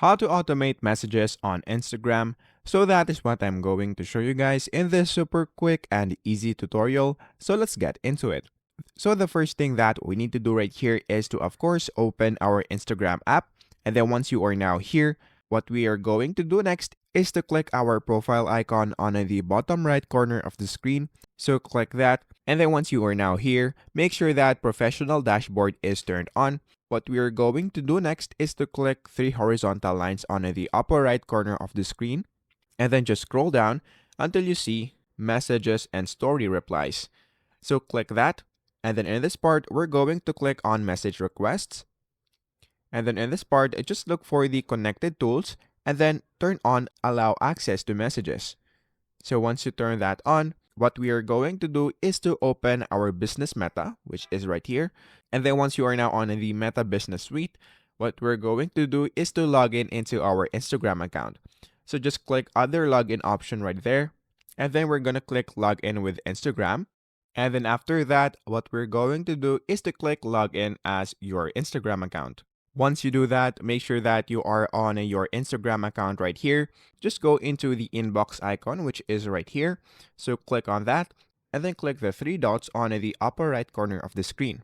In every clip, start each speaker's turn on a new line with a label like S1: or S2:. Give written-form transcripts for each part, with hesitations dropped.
S1: how to automate messages on Instagram. So that is what I'm going to show you guys in this super quick and easy tutorial. So let's get into it. So the first thing that we need to do right here is to of course open our Instagram app. And then once you are now here, what we are going to do next is to click our profile icon on the bottom right corner of the screen. So click that. And then once you are now here, make sure that professional dashboard is turned on. What we are going to do next is to click three horizontal lines on the upper right corner of the screen. And then just scroll down until you see messages and story replies. So click that. And then in this part, we're going to click on message requests. And then in this part, just look for the connected tools and then turn on allow access to messages. So once you turn that on, what we are going to do is to open our business meta, which is right here. And then once you are now on the Meta Business Suite, what we're going to do is to log in into our Instagram account. So just click other login option right there. And then we're going to click login with Instagram. And then after that, what we're going to do is to click login as your Instagram account. Once you do that, make sure that you are on your Instagram account right here. Just go into the inbox icon, which is right here. So click on that and then click the three dots on the upper right corner of the screen.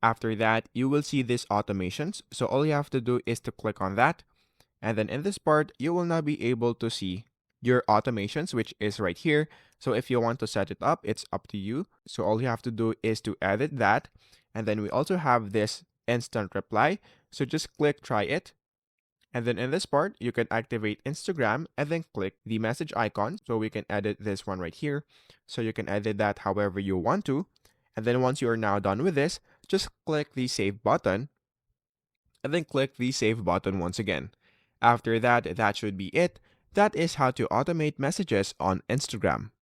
S1: After that, you will see these automations. So all you have to do is to click on that. And then in this part, you will now be able to see your automations, which is right here. So if you want to set it up, it's up to you. So all you have to do is to edit that. And then we also have this instant reply. So just click try it. And then in this part, you can activate Instagram and then click the message icon. So we can edit this one right here. So you can edit that however you want to. And then once you are now done with this, just click the save button and then click the save button once again. After that, that should be it. That is how to automate messages on Instagram.